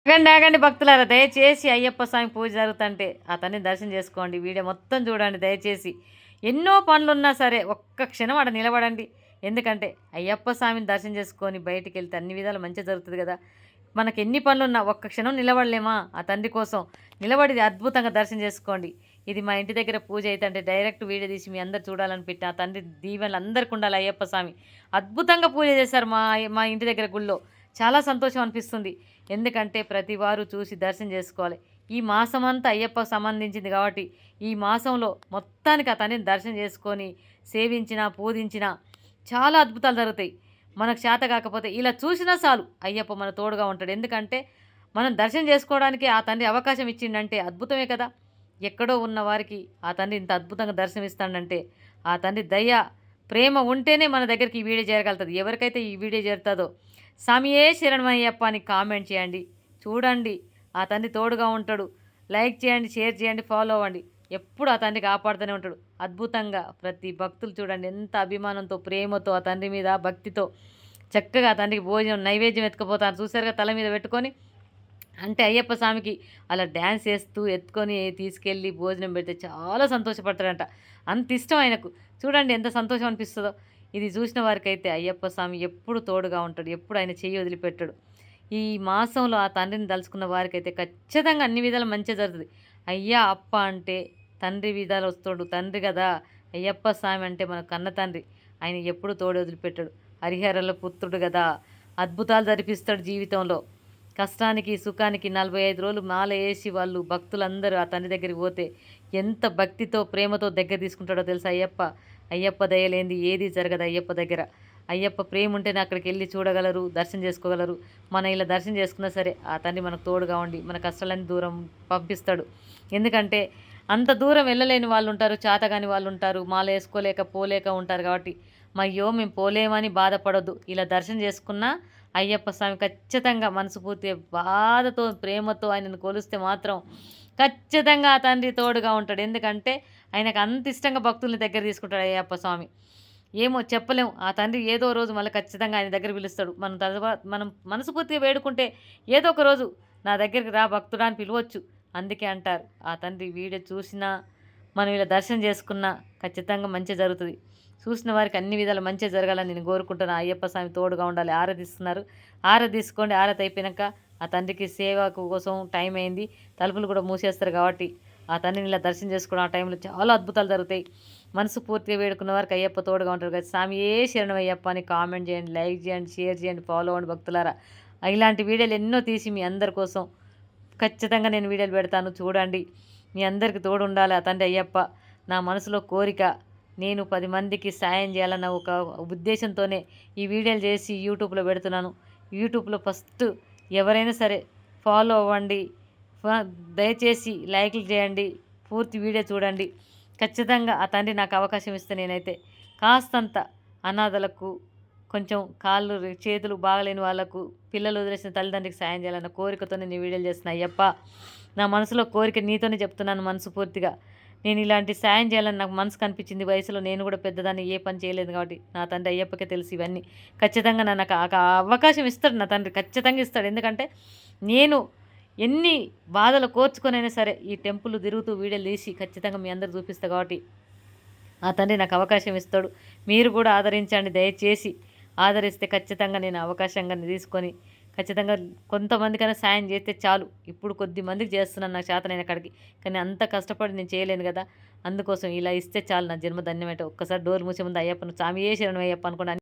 ఆగండి ఆగండి భక్తులారా, దయచేసి అయ్యప్ప స్వామి పూజ జరుగుతుంటే అతన్ని దర్శనం చేసుకోండి. వీడియో మొత్తం చూడండి దయచేసి. ఎన్నో పనులున్నా సరే ఒక్క క్షణం అక్కడ నిలబడండి. ఎందుకంటే అయ్యప్ప స్వామిని దర్శనం చేసుకొని బయటికి వెళ్తే అన్ని విధాలు మంచిగా జరుగుతుంది కదా. మనకు ఎన్ని పనులున్నా ఒక్క క్షణం నిలబడలేమా? ఆ తండ్రి కోసం నిలబడి అద్భుతంగా దర్శనం చేసుకోండి. ఇది మా ఇంటి దగ్గర పూజ అయితే డైరెక్ట్ వీడియో తీసి మీ అందరు చూడాలని పెట్టి ఆ తండ్రి దీవెనలు అందరికీ ఉండాలి. అయ్యప్ప స్వామి అద్భుతంగా పూజ చేశారు మా మా ఇంటి దగ్గర గుళ్ళో. చాలా సంతోషం అనిపిస్తుంది. ఎందుకంటే ప్రతి వారు చూసి దర్శనం చేసుకోవాలి. ఈ మాసం అంతా అయ్యప్పకు సంబంధించింది కాబట్టి ఈ మాసంలో మొత్తానికి అతన్ని దర్శనం చేసుకొని సేవించిన పూజించిన చాలా అద్భుతాలు జరుగుతాయి. మనకు చేత కాకపోతే ఇలా చూసినా చాలు అయ్యప్ప మన తోడుగా ఉంటాడు. ఎందుకంటే మనం దర్శనం చేసుకోవడానికి ఆ తండ్రి అవకాశం ఇచ్చిండంటే అద్భుతమే కదా. ఎక్కడో ఉన్న వారికి ఆ తండ్రి ఇంత అద్భుతంగా దర్శనం ఇస్తాడంటే ఆ తండ్రి దయ ప్రేమ ఉంటేనే మన దగ్గరికి ఈ వీడియో చేరగలుగుతుంది. ఎవరికైతే ఈ వీడియో చేరుతుందో స్వామియే శరణమయ్యప్ప అని కామెంట్ చేయండి. చూడండి ఆ తండ్రి తోడుగా ఉంటాడు. లైక్ చేయండి, షేర్ చేయండి, ఫాలో అవ్వండి. ఎప్పుడు ఆ తండ్రి కాపాడుతూనే ఉంటాడు. అద్భుతంగా ప్రతి భక్తులు చూడండి ఎంత అభిమానంతో ప్రేమతో ఆ తండ్రి మీద భక్తితో చక్కగా ఆ తండ్రికి భోజనం నైవేద్యం ఎత్తుకుపోతాను చూసారుగా తల మీద పెట్టుకొని. అంటే అయ్యప్ప స్వామికి అలా డ్యాన్స్ చేస్తూ ఎత్తుకొని తీసుకెళ్ళి భోజనం పెడితే చాలా సంతోషపడతాడంట. అంత ఇష్టం ఆయనకు. చూడండి ఎంత సంతోషం అనిపిస్తుందో. ఇది చూసిన వారికైతే అయ్యప్ప స్వామి ఎప్పుడు తోడుగా ఉంటాడు. ఎప్పుడు ఆయన చెయ్యి వదిలిపెట్టాడు. ఈ మాసంలో ఆ తండ్రిని తలుచుకున్న వారికైతే ఖచ్చితంగా అన్ని విధాలు మంచిగా జరుగుతుంది. అయ్యా అప్ప అంటే తండ్రి విధాలు వస్తాడు. తండ్రి కదా అయ్యప్ప స్వామి అంటే మన కన్న తండ్రి. ఆయన ఎప్పుడు తోడు వదిలిపెట్టాడు. హరిహరల పుత్రుడు కదా, అద్భుతాలు జరిపిస్తాడు జీవితంలో. కష్టానికి సుఖానికి 45 రోజులు మాల వేసి వాళ్ళు భక్తులందరూ ఆ తండ్రి దగ్గరికి పోతే ఎంత భక్తితో ప్రేమతో దగ్గర తీసుకుంటాడో తెలుసా అయ్యప్ప. అయ్యప్ప దయలేంది ఏది జరగదు అయ్యప్ప దగ్గర. అయ్యప్ప ప్రేమ ఉంటేనే అక్కడికి వెళ్ళి చూడగలరు, దర్శనం చేసుకోగలరు. మనం ఇలా దర్శనం చేసుకున్నా సరే ఆ తండ్రి మనకు తోడుగా ఉండి మన కష్టాలన్నీ దూరం పంపిస్తాడు. ఎందుకంటే అంత దూరం వెళ్ళలేని వాళ్ళు ఉంటారు, చేతగాని వాళ్ళు ఉంటారు, మాల వేసుకోలేక పోలేక ఉంటారు. కాబట్టి అయ్యో మేము పోలేమని బాధపడొద్దు. ఇలా దర్శనం చేసుకున్నా అయ్యప్ప స్వామి ఖచ్చితంగా మనస్ఫూర్తి బాధతో ప్రేమతో ఆయనను కొలిస్తే మాత్రం ఖచ్చితంగా ఆ తండ్రి తోడుగా ఉంటాడు. ఎందుకంటే ఆయనకు అంత ఇష్టంగా భక్తుల్ని దగ్గర తీసుకుంటాడు అయ్యప్ప స్వామి. ఏమో చెప్పలేం. ఆ తండ్రి ఏదో రోజు మళ్ళీ ఖచ్చితంగా ఆయన దగ్గర పిలుస్తాడు. మనం మనస్ఫూర్తిగా వేడుకుంటే ఏదో ఒక రోజు నా దగ్గరికి రా భక్తుడా అని పిలవచ్చు. అందుకే అంటారు ఆ తండ్రి వీడియో చూసినా మనం ఇలా దర్శనం చేసుకున్నా ఖచ్చితంగా మంచి జరుగుతుంది. చూసిన వారికి అన్ని విధాలు మంచిగా జరగాలని నేను కోరుకుంటున్నా. అయ్యప్ప స్వామి తోడుగా ఉండాలి. ఆరాధిస్తున్నారు, ఆరాధించుకోండి. ఆరతి అయిపోయాక ఆ తండ్రికి సేవకు కోసం టైం అయింది. తలుపులు కూడా మూసేస్తారు కాబట్టి ఆ తండ్రిని ఇలా దర్శనం చేసుకోవడం ఆ టైంలో చాలా అద్భుతాలు జరుగుతాయి. మనసు పూర్తిగా వేడుకున్న వారికి అయ్యప్ప తోడుగా ఉంటారు కదా. స్వామి ఏ శరణం అయ్యప్ప అని కామెంట్ చేయండి, లైక్ చేయండి, షేర్ చేయండి, ఫాలో అవ్వండి భక్తులారా. ఇలాంటి వీడియోలు ఎన్నో తీసి మీ అందరి కోసం ఖచ్చితంగా నేను వీడియోలు పెడతాను. చూడండి. మీ అందరికీ తోడు ఉండాలి ఆ తండ్రి అయ్యప్ప. నా మనసులో కోరిక నేను 10 మందికి సాయం చేయాలన్న ఒక ఉద్దేశంతోనే ఈ వీడియోలు చేసి యూట్యూబ్లో పెడుతున్నాను. యూట్యూబ్లో ఫస్ట్ ఎవరైనా సరే ఫాలో అవ్వండి. దయచేసి లైక్లు చేయండి, పూర్తి వీడియో చూడండి. ఖచ్చితంగా ఆ తండ్రి నాకు అవకాశం ఇస్తే నేనైతే కాస్తంత అనాథలకు, కొంచెం కాళ్ళు చేతులు బాగలేని వాళ్ళకు, పిల్లలు వదిలేసిన తల్లిదండ్రికి సాయం చేయాలన్న కోరికతో నేను వీడియోలు చేస్తున్నా అయ్యప్ప. నా మనసులో కోరిక నీతోనే చెప్తున్నాను మనసు పూర్తిగా. నేను ఇలాంటి సాయం చేయాలని నాకు మనసు కనిపించింది. వయసులో నేను కూడా పెద్దదాన్ని ఏ పని చేయలేదు కాబట్టి నా తండ్రి అయ్యప్పకే తెలుసు ఇవన్నీ. ఖచ్చితంగా నాకు అవకాశం ఇస్తాడు నా తండ్రి, ఖచ్చితంగా ఇస్తాడు. ఎందుకంటే నేను ఎన్ని బాధలు కోర్చుకొనైనా సరే ఈ టెంపుల్ తిరుగుతూ వీడియోలు తీసి ఖచ్చితంగా మీ అందరు చూపిస్తా కాబట్టి ఆ తండ్రి నాకు అవకాశం ఇస్తాడు. మీరు కూడా ఆదరించండి దయచేసి. ఆదరిస్తే ఖచ్చితంగా నేను అవకాశంగా తీసుకొని ఖచ్చితంగా కొంతమందికైనా సాయం చేస్తే చాలు. ఇప్పుడు కొద్ది మందికి చేస్తున్నాను నాకు చేతనైన కాడికి. కానీ అంత కష్టపడి నేను చేయలేను కదా. అందుకోసం ఇలా ఇస్తే చాలు నా జన్మ ధన్యమేట. ఒక్కసారి డోర్ మూసే ముందు అయ్యప్పను స్వామి ఏ శరణం అయ్యప్ప అనుకోండి.